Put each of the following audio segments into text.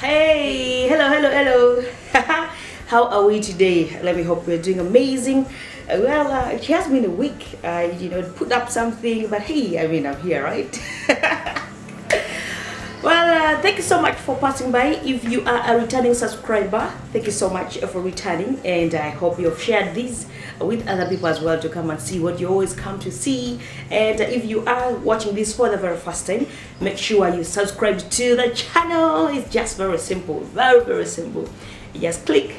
Hey, hello. How are we today? Let me hope we're doing amazing. It has been a week. Put up something, but hey, I'm here, right? Thank you so much for passing by. If you are a returning subscriber, thank you so much for returning, and I hope you've shared this with other people as well to come and see what you always come to see. And if you are watching this for the very first time, make sure you subscribe to the channel. It's just very simple, very simple. You just click,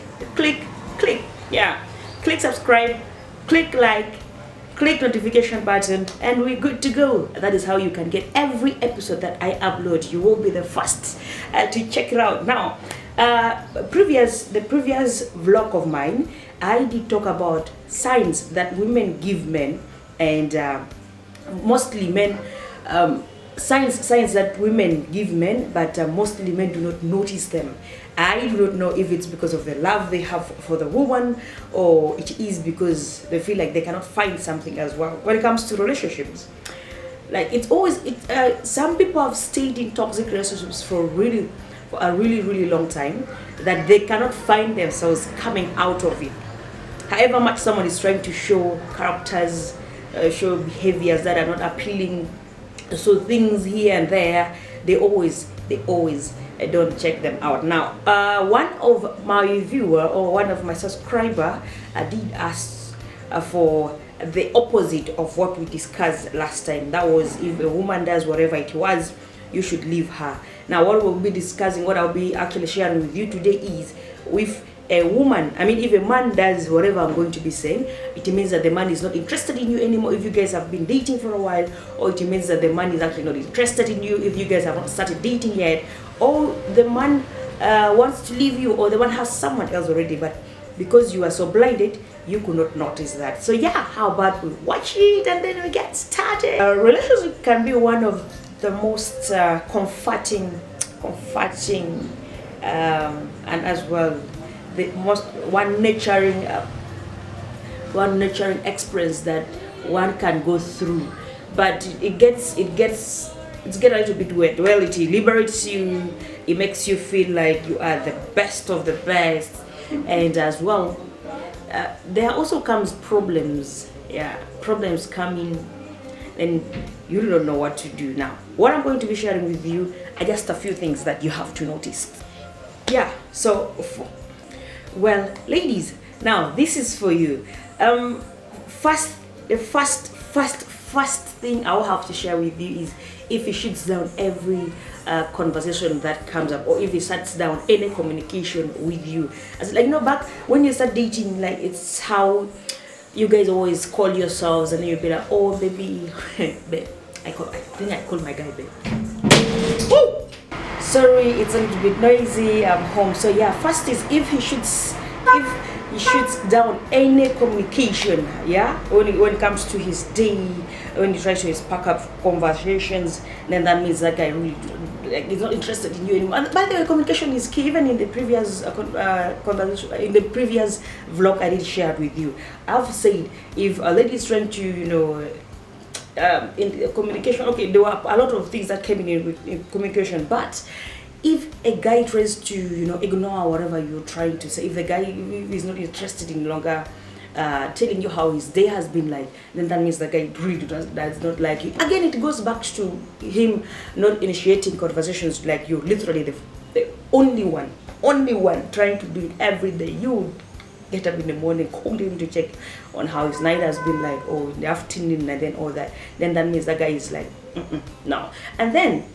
yeah, click subscribe, click like, click notification button, and we're good to go. That is how you can get every episode that I upload. You will be the first to check it out. Now, the previous vlog of mine, I did talk about signs that women give men, and mostly men, signs that women give men, but mostly men do not notice them. I do not know if it's because of the love they have for the woman, or it is because they feel like they cannot find something as well when it comes to relationships. Like some people have stayed in toxic relationships for a really long time, that they cannot find themselves coming out of it. However much someone is trying to show characters, show behaviors that are not appealing, so things here and there, they always don't check them out. Now, one of my viewer, or one of my subscriber, did ask for the opposite of what we discussed last time. That was, if a woman does whatever it was, you should leave her. Now, what we'll be discussing, what I'll be actually sharing with you today is, with a woman, if a man does whatever I'm going to be saying, it means that the man is not interested in you anymore if you guys have been dating for a while, or it means that the man is actually not interested in you if you guys have not started dating yet, or the man wants to leave you, or the man has someone else already, but because you are so blinded, you could not notice that. So yeah, how about we watch it and then we get started. A relationship can be one of the most comforting and as well the most one nurturing experience that one can go through, but it gets a little bit weird. Well, it liberates you, it makes you feel like you are the best of the best, and as well there also comes problems. Problems come in and you don't know what to do. Now, what I'm going to be sharing with you are just a few things that you have to notice. Well, ladies, now this is for you. The first thing I'll have to share with you is, if he shuts down every conversation that comes up, or if he shuts down any communication with you. As back when you start dating, it's how you guys always call yourselves, and then you'll be like, oh baby, babe. I think I call my guy babe. Woo! Sorry, it's a little bit noisy. I'm home. So yeah, first is, if he shoots down any communication, when it comes to his day, when he tries to pack up conversations, then that means that guy really he's not interested in you anymore. And by the way, communication is key. Even in the previous conversation, in the previous vlog I did share with you, I've said, if a lady is trying to in communication, okay, there were a lot of things that came in communication, but if a guy tries to ignore whatever you're trying to say, if the guy is not interested in longer telling you how his day has been like, then that means the guy really does not like you. Again, it goes back to him not initiating conversations. Like, you're literally the only one trying to do it every day. You get up in the morning, call him to check on how his night has been like, or in the afternoon, and then all that. Then that means the guy is like, no. And then,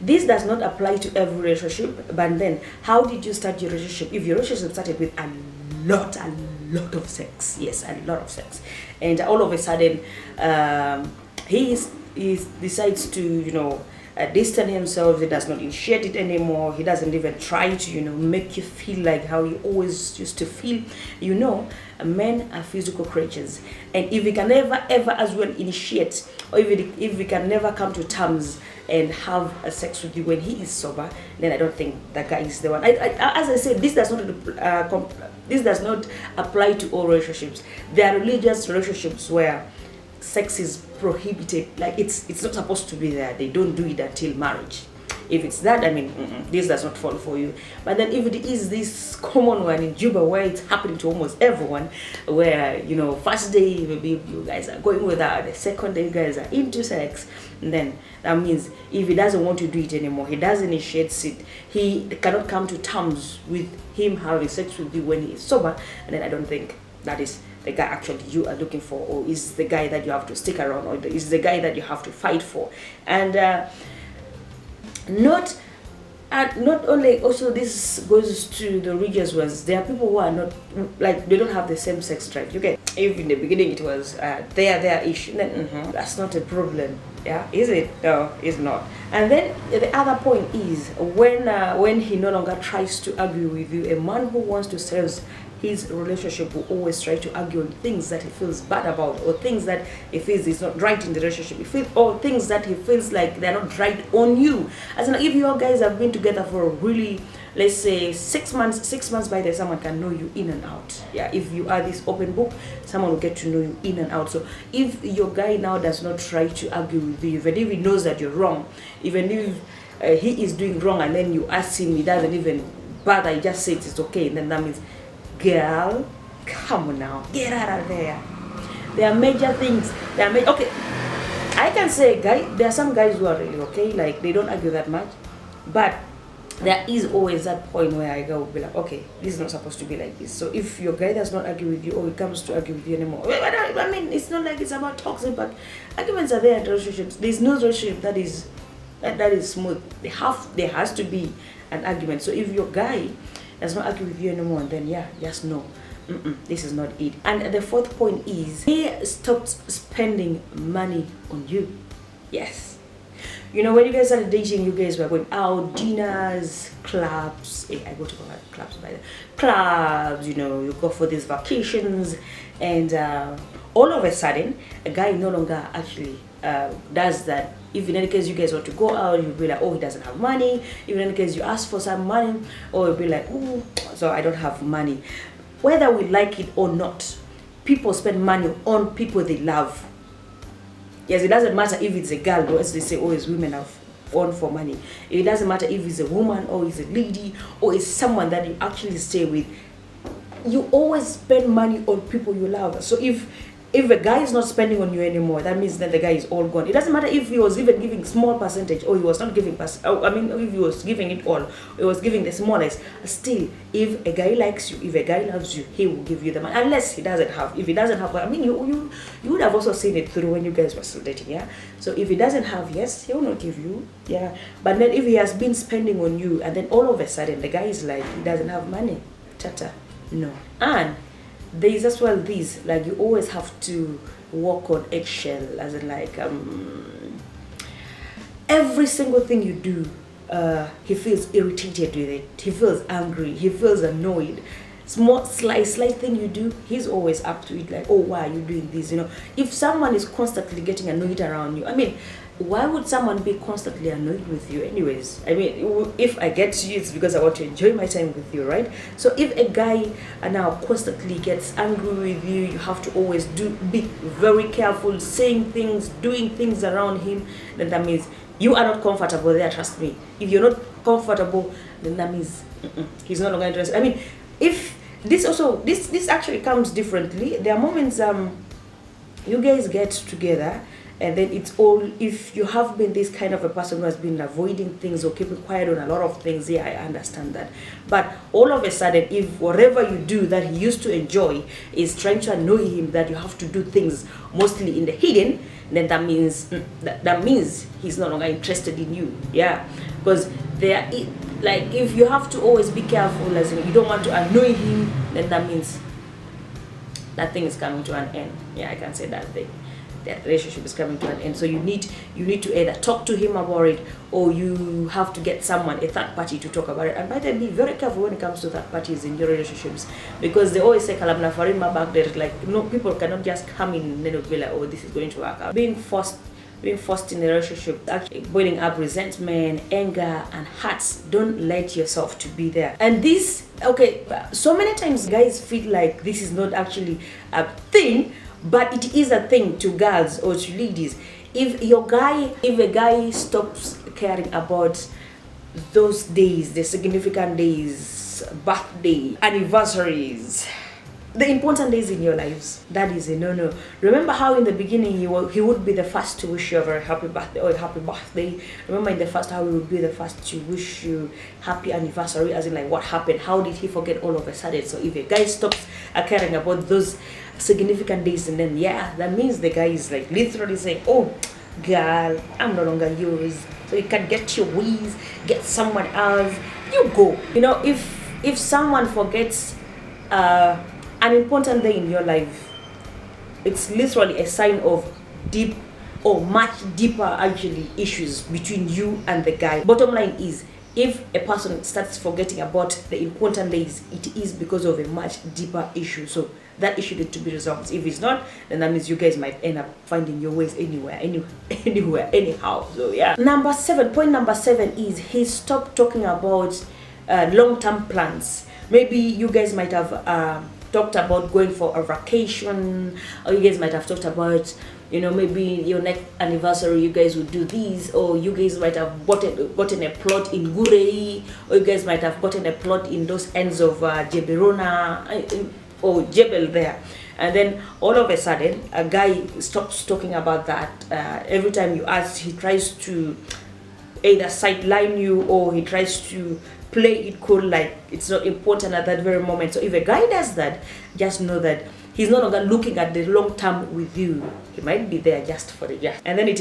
this does not apply to every relationship, but then, how did you start your relationship? If your relationship started with a lot of sex, yes, a lot of sex, and all of a sudden, he decides to, distance himself, he does not initiate it anymore, he doesn't even try to, make you feel like how you always used to feel, men are physical creatures, and if we can never ever as well initiate, or if we can never come to terms and have a sex with you when he is sober, then I don't think that guy is the one. As I said, this does not apply to all relationships. There are religious relationships where sex is prohibited, like it's not supposed to be there. They don't do it until marriage. If it's that, I mean, this does not fall for you. But then if it is this common one in Juba where it's happening to almost everyone, where, you know, first day maybe you guys are going without, the second day you guys are into sex, and then that means if he doesn't want to do it anymore, he doesn't initiate it, he cannot come to terms with him having sex with you when he is sober, and then I don't think that is the guy actually you are looking for, or is the guy that you have to stick around, or is the guy that you have to fight for. And not only, also this goes to the regions where there are people who are not, like, they don't have the same sex drive. You get, if in the beginning it was their issue, then that's not a problem. Yeah, is it? No, it's not. And then the other point is when he no longer tries to argue with you. A man who wants to save his relationship will always try to argue on things that he feels bad about, or things that he feels is not right in the relationship, or things that he feels like they're not right on you. As in, if you guys have been together for a really, let's say 6 months, by then someone can know you in and out. Yeah, if you are this open book, someone will get to know you in and out. So if your guy now does not try to argue with you, even if he knows that you're wrong, even if he is doing wrong, and then you ask him, he doesn't even bother, he just says it's okay, and then that means, girl, come on now, get out of there. There are major things. Okay, I can say, there are some guys who are really okay, like they don't argue that much, but there is always that point where I go, be like, okay, this is not supposed to be like this. So if your guy does not argue with you, or he comes to argue with you anymore, I mean, it's not like it's about toxic, but arguments are there in relationships. There's no relationship that is smooth. There has to be an argument. So if your guy does not argue with you anymore, then yeah, just know, this is not it. And the fourth point is, he stopped spending money on you. Yes. You know, when you guys started dating, you guys were going out, dinners, clubs. I go to clubs, by the clubs, you know, you go for these vacations, and all of a sudden, a guy no longer actually does that. If in any case you guys want to go out, you'll be like, oh, he doesn't have money. If in any case you ask for some money, or you'll be like, oh, so I don't have money. Whether we like it or not, people spend money on people they love. Yes, it doesn't matter if it's a girl, or as they say, always women are on for money. It doesn't matter if it's a woman, or it's a lady, or it's someone that you actually stay with. You always spend money on people you love. So if a guy is not spending on you anymore, that means that the guy is all gone. It doesn't matter if he was even giving small percentage, or he was not giving if he was giving it all, or he was giving the smallest. Still, if a guy likes you, if a guy loves you, he will give you the money. Unless he doesn't have. If he doesn't have, I mean, you would have also seen it through when you guys were still dating, yeah. So if he doesn't have, yes, he will not give you, yeah. But then if he has been spending on you, and then all of a sudden the guy is like, he doesn't have money, tata, no. And there is as well this, like, you always have to walk on eggshell, as in like every single thing you do, he feels irritated with it, he feels angry, he feels annoyed. Slight thing you do, he's always up to it, like, oh, why are you doing this? You know, if someone is constantly getting annoyed around you, I mean, why would someone be constantly annoyed with you anyways? I mean, if I get to you, it's because I want to enjoy my time with you, right? So if a guy now constantly gets angry with you, you have to always be very careful, saying things, doing things around him, then that means you are not comfortable there, trust me. If you're not comfortable, then that means he's no longer interested. I mean, if this actually comes differently. There are moments you guys get together, and then it's all, if you have been this kind of a person who has been avoiding things or keeping quiet on a lot of things, yeah, I understand that. But all of a sudden, if whatever you do that he used to enjoy is trying to annoy him, that you have to do things mostly in the hidden, then that means he's no longer interested in you, yeah. Because like, if you have to always be careful, as in you don't want to annoy him, then that means that thing is coming to an end. Yeah, I can say that thing. That relationship is coming to an end. So you need to either talk to him about it, or you have to get someone, a third party, to talk about it. And by the way, be very careful when it comes to third parties in your relationships, because they always say kalamna farima back there, like, no, people cannot just come in and then be like, oh, this is going to work out. Being forced in a relationship, actually building up resentment, anger, and hurts. Don't let yourself to be there. And this, okay, so many times guys feel like this is not actually a thing, but it is a thing to girls or to ladies. If a guy stops caring about those days, the significant days, birthday, anniversaries, the important days in your lives, that is a no-no. Remember how in the beginning he would be the first to wish you a very happy birthday or a happy birthday. Remember in the first how he would be the first to wish you happy anniversary, as in like what happened, how did he forget all of a sudden? So if a guy stops caring about those significant days, and then yeah, that means the guy is like literally saying, oh girl, I'm no longer yours, so you can get your ways, get someone else, you go. You know, if someone forgets an important day in your life, it's literally a sign of deep or much deeper actually issues between you and the guy. Bottom line is, if a person starts forgetting about the important days, it is because of a much deeper issue. So that issue needs to be resolved. If it's not, then that means you guys might end up finding your ways anywhere, anyhow. So yeah. Point number seven is he stopped talking about long-term plans. Maybe you guys might have talked about going for a vacation, or you guys might have talked about, you know, maybe your next anniversary you guys would do this, or you guys might have gotten a plot in Youre, or you guys might have gotten a plot in those ends of Jebelona or Jebel there, and then all of a sudden a guy stops talking about that. Every time you ask, he tries to either sideline you or he tries to play it cool, like it's not important at that very moment. So if a guy does that, just know that he's no longer looking at the long term with you. He might be there just for the just. And then it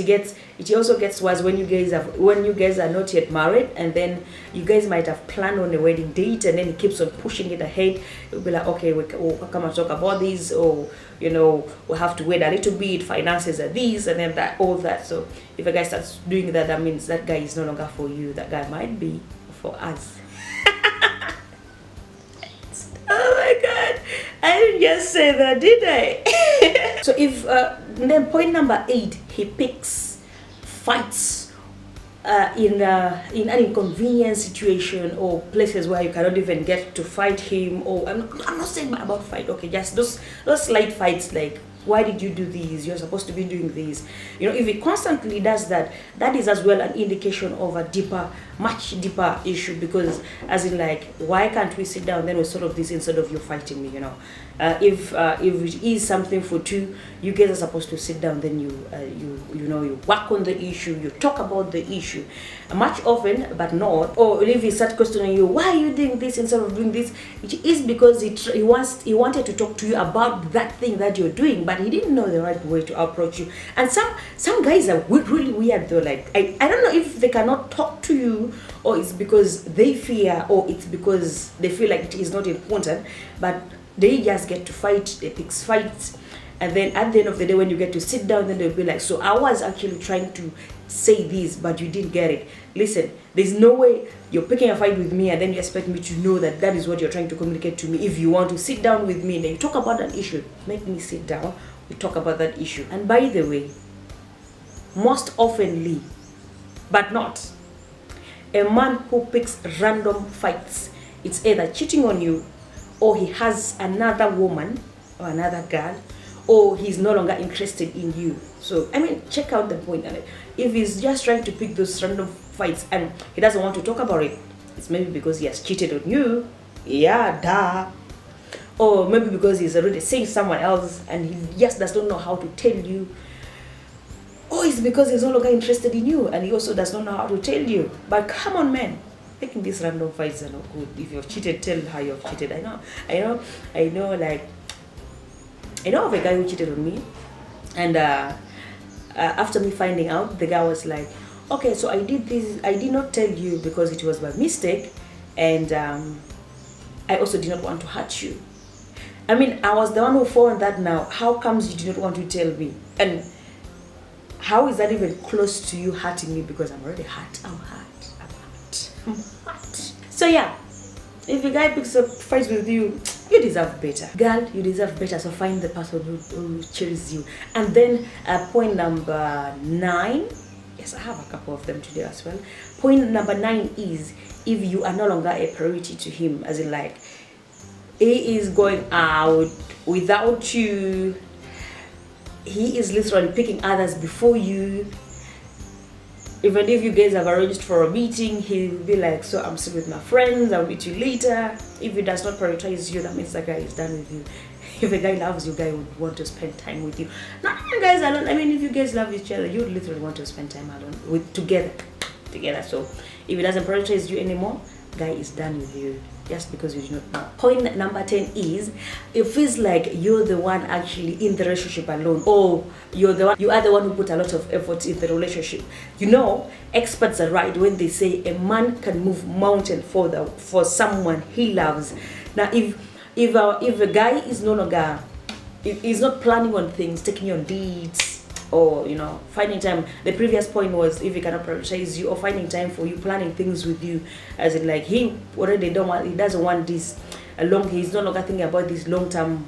also gets worse when you guys are not yet married, and then you guys might have planned on a wedding date, and then he keeps on pushing it ahead. You'll be like, okay, we'll come and talk about this, or you know, we'll have to wait a little bit, finances are these, and then that, all that. So if a guy starts doing that, that means that guy is no longer for you. That guy might be for us. Oh my god, I didn't just say that, did I? So if then point number 8, he picks fights in an inconvenient situation or places where you cannot even get to fight him. Or I'm not saying about fight, okay, just those slight fights, like, why did you do this? You're supposed to be doing this. You know, if he constantly does that, that is as well an indication of a deeper, much deeper issue. Because, as in, like, why can't we sit down then we sort of this instead of you fighting me? You know, if it is something for two, you guys are supposed to sit down. Then you work on the issue, you talk about the issue. Much often, but not. Or if he starts questioning you, why are you doing this instead of doing this? It is because he wanted to talk to you about that thing that you're doing, but he didn't know the right way to approach you. And some guys are really weird though. Like, I don't know if they cannot talk to you, or it's because they fear, or it's because they feel like it is not important, but they just get to fight. They pick fights, and then at the end of the day, when you get to sit down, then they'll be like, so I was actually trying to say this, but you didn't get it. Listen, there's no way you're picking a fight with me and then you expect me to know that that is what you're trying to communicate to me. If you want to sit down with me and then you talk about that issue, make me sit down, we talk about that issue. And by the way, most oftenly, but not, a man who picks random fights, it's either cheating on you, or he has another woman or another girl, or he's no longer interested in you. So, I mean, check out the point. If he's just trying to pick those random fights and he doesn't want to talk about it, it's maybe because he has cheated on you. Yeah, duh. Or maybe because he's already seeing someone else and he just does not know how to tell you. Or it's because he's no longer interested in you and he also does not know how to tell you. But come on, man. Making these random fights are not good. If you've cheated, tell how you've cheated. I know of a guy who cheated on me, and after me finding out, the guy was like, okay, so I did this, I did not tell you because it was by mistake, and I also did not want to hurt you. I mean, I was the one who found that. Now, how comes you did not want to tell me? And how is that even close to you hurting me? Because I'm already hurt. I'm hurt. So yeah, if a guy picks up fights with you, you deserve better. Girl, you deserve better. So find the person who cherishes you. And then point number 9. Yes, I have a couple of them today as well. Point number 9 is, if you are no longer a priority to him, as in like, he is going out without you, he is literally picking others before you. Even if you guys have arranged for a meeting, he'll be like, so I'm still with my friends, I'll meet you later. If he does not prioritize you, that means that guy is done with you. If a guy loves you, guy would want to spend time with you. Not you guys alone. I mean, if you guys love each other, you would literally want to spend time alone together. So if he doesn't prioritize you anymore, guy is done with you just because you do not know. Point number 10 is, it feels like you're the one actually in the relationship alone, or you are the one who put a lot of effort in the relationship. You know, experts are right when they say a man can move mountain for someone he loves. Now, if a guy is no longer, if he's not planning on things, taking you on dates, or finding time. The previous point was if he cannot prioritize you or finding time for you, planning things with you, as in like he already he doesn't want this he's no longer thinking about these long-term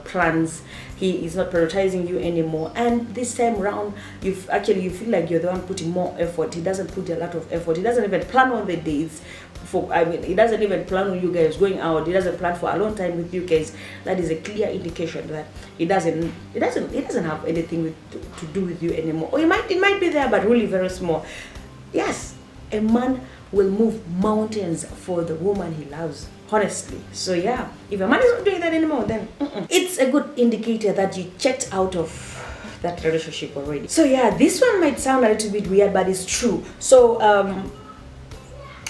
plans. He is not prioritizing you anymore, and this time round you feel like you're the one putting more effort. He doesn't put a lot of effort. He doesn't even plan on the dates. He doesn't even plan on you guys going out. He doesn't plan for a long time with you guys. That is a clear indication that he doesn't have anything to do with you anymore. Or it might be there, but really very small. Yes, a man will move mountains for the woman he loves, honestly. So yeah, if a man is not doing that anymore, then it's a good indicator that you checked out of that relationship already. So yeah, this one might sound a little bit weird, but it's true. So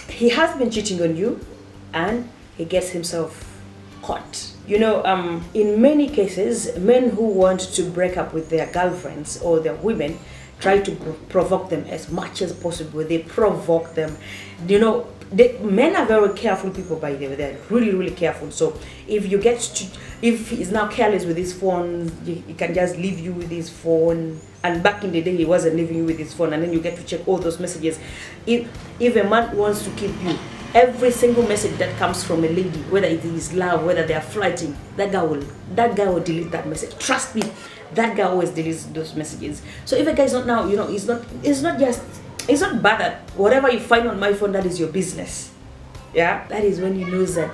he has been cheating on you and he gets himself caught. In many cases, men who want to break up with their girlfriends or their women try to provoke them as much as possible. They provoke them. Men are very careful people, by the way. They're really, really careful. So if he's now careless with his phone, he can just leave you with his phone. And back in the day, he wasn't leaving you with his phone, and then you get to check all those messages. If a man wants to keep you, every single message that comes from a lady, whether it is love, whether they are flirting, that guy will delete that message. Trust me, that guy always deletes those messages. So if a guy is not now, it's not bad that whatever you find on my phone, that is your business. Yeah, that is when you know that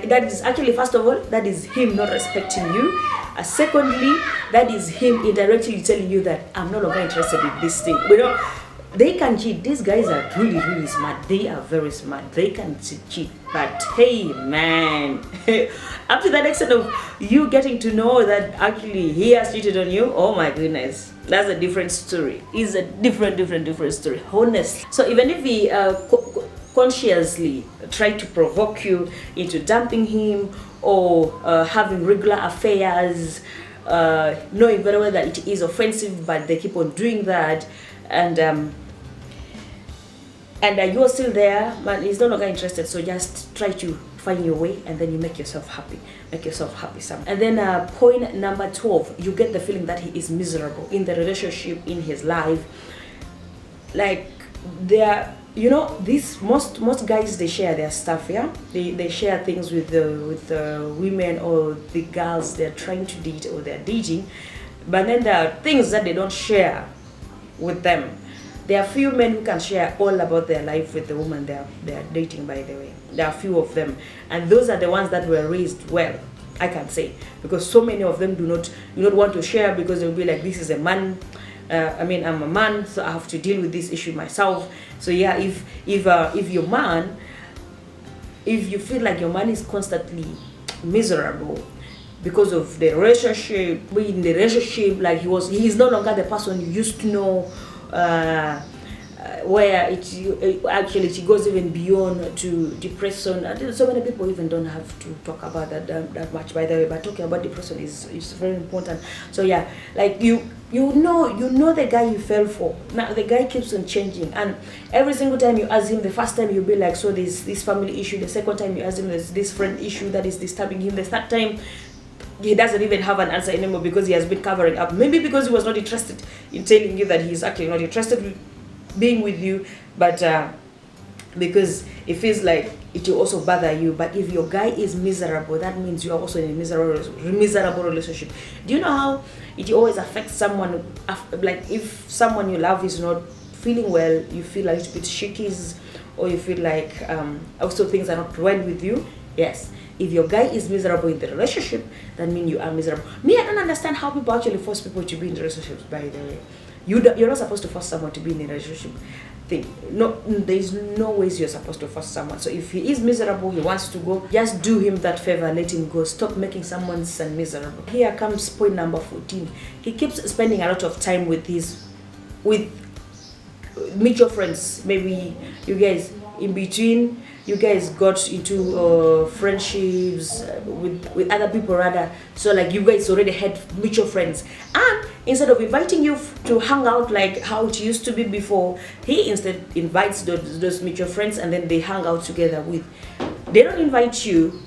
that is actually, first of all, that is him not respecting you. Secondly, that is him indirectly telling you that I'm no longer interested in this thing. They can cheat. These guys are really, really smart. They are very smart. They can cheat. But hey, man, up to that extent of you getting to know that actually he has cheated on you, oh my goodness, that's a different story. It's a different story, honestly. So even if he consciously try to provoke you into dumping him or having regular affairs, knowing very well that it is offensive, but they keep on doing that, and you're still there, man, he's no longer interested. So just try to find your way, and then you make yourself happy. Sam. And then point number 12, you get the feeling that he is miserable in the relationship, in his life. Like these most guys, they share their stuff. Yeah, they share things with the women or the girls they're trying to date or they're dating, but then there are things that they don't share with them. There are few men who can share all about their life with the woman they're dating, by the way. There are few of them, and those are the ones that were raised well, I can say, because so many of them do not want to share, because they'll be like, this is a man. I'm a man, so I have to deal with this issue myself. So yeah, if your man, if you feel like your man is constantly miserable because of the relationship, like he is no longer the person you used to know, where it goes even beyond to depression. I think so many people even don't have to talk about that much, by the way, but talking about depression is very important. So yeah, like you know the guy you fell for. Now the guy keeps on changing, and every single time you ask him, the first time you'll be like, so there's this family issue. The second time you ask him, there's this friend issue that is disturbing him. The third time, he doesn't even have an answer anymore, because he has been covering up. Maybe because he was not interested in telling you that he's actually not interested in being with you, but because it feels like it will also bother you. But if your guy is miserable, that means you are also in a miserable relationship. Do you know how it always affects someone? Like if someone you love is not feeling well, you feel a little bit shaky, or you feel like also things are not well with you. Yes. If your guy is miserable in the relationship, that means you are miserable. Me, I don't understand how people actually force people to be in relationships, by the way. You're not supposed to force someone to be in a relationship. No, there's no ways you're supposed to force someone. So if he is miserable, he wants to go, just do him that favor, let him go. Stop making someone's son miserable. Here comes point number 14. He keeps spending a lot of time with mutual friends. Maybe you guys in between, you guys got into friendships with other people rather. So like you guys already had mutual friends, and instead of inviting you to hang out like how it used to be before, he instead invites those mutual friends, and then they hang out together with. They don't invite you,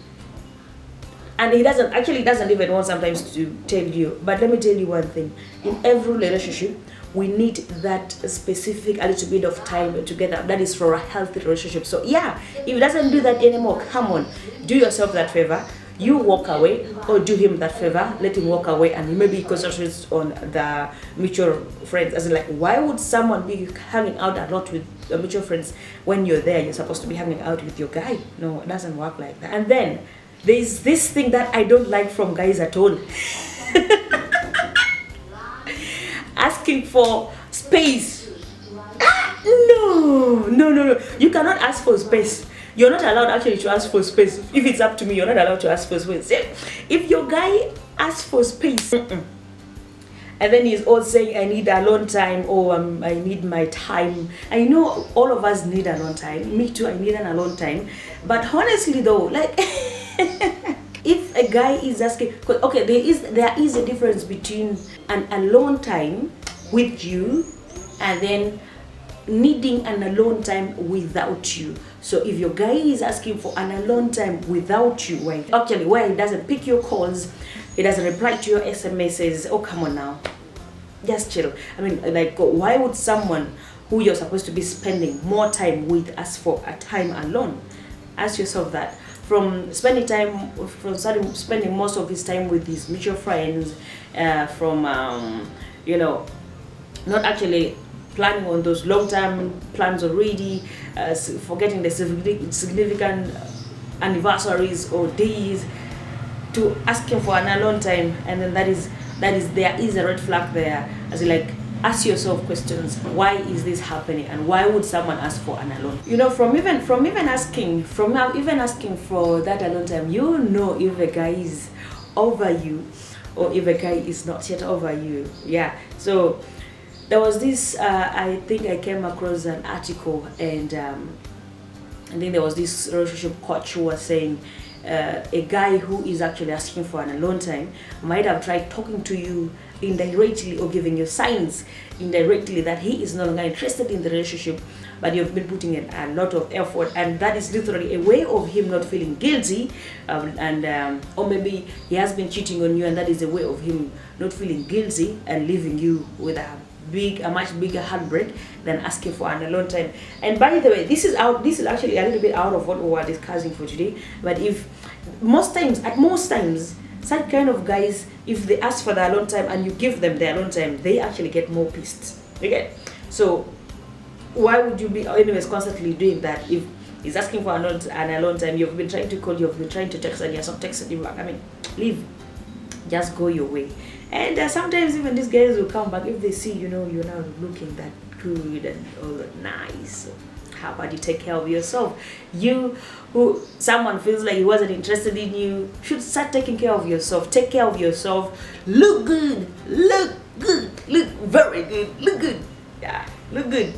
and he doesn't even want sometimes to tell you. But let me tell you one thing: in every relationship, we need that specific a little bit of time together. That is for a healthy relationship. So yeah, if he doesn't do that anymore, come on, do yourself that favor. You walk away, or do him that favor, let him walk away, and maybe concentrate on the mutual friends. As in, like, why would someone be hanging out a lot with mutual friends when you're there? You're supposed to be hanging out with your guy. No, it doesn't work like that. And then there's this thing that I don't like from guys at all. Asking for space. No. You cannot ask for space. You're not allowed actually to ask for space. If it's up to me, you're not allowed to ask for space. If your guy asks for space, and then he's all saying, I need alone time, or I need my time. I know all of us need alone time. Me too, I need an alone time. But honestly though, like, if a guy is asking, okay, there is a difference between an alone time with you and then needing an alone time without you. So if your guy is asking for an alone time without you, why he doesn't pick your calls, he doesn't reply to your SMSs, oh come on now, just chill. I mean, like, why would someone who you're supposed to be spending more time with ask for a time alone? Ask yourself that. From spending most of his time with his mutual friends, not actually planning on those long-term plans already, forgetting the significant anniversaries or days, to asking for an alone time, and then there is a red flag there. As in, like, ask yourself questions: why is this happening, and why would someone ask for an alone? From even asking for that alone time, if a guy is over you or if a guy is not yet over you. Yeah. So there was this, I think I came across an article, and I think there was this relationship coach who was saying a guy who is actually asking for an alone time might have tried talking to you indirectly or giving you signs indirectly that he is no longer interested in the relationship, but you've been putting in a lot of effort, and that is literally a way of him not feeling guilty, or maybe he has been cheating on you, and that is a way of him not feeling guilty and leaving you with a much bigger heartbreak than asking for an alone time. And by the way, this is actually a little bit out of what we were discussing for today, but at most times such kind of guys, if they ask for the alone time and you give them the alone time, they actually get more pissed. Okay, so why would you be anyways constantly doing that? If he's asking for an alone time, you've been trying to call, you've been trying to text, and you're not texting him back. I mean, leave, just go your way. And sometimes even these guys will come back if they see you're now looking that good and all that nice. How about you take care of yourself? You who someone feels like he wasn't interested in you should start taking care of yourself. Take care of yourself. Look good. Look very good. Look good. Yeah, look good.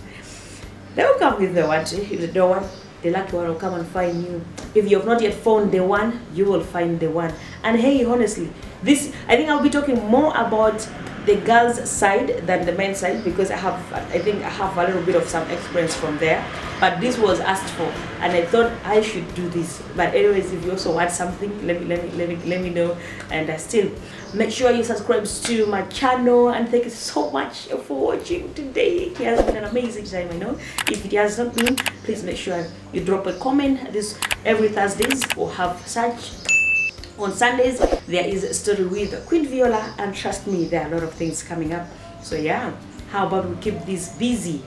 They will come with the one. If they don't want, the lucky one will come and find you. If you have not yet found the one, you will find the one. And hey, honestly, I think I'll be talking more about the girls' side than the men's side, because I think I have a little bit of some experience from there. But this was asked for, and I thought I should do this. But anyways, if you also want something, let me know. And still, make sure you subscribe to my channel. And thank you so much for watching today. It has been an amazing time, I know. If it has not been, please make sure you drop a comment. This every Thursdays we'll have such. On Sundays, there is a story with Queen Viola, and trust me, there are a lot of things coming up. So yeah, how about we keep this busy?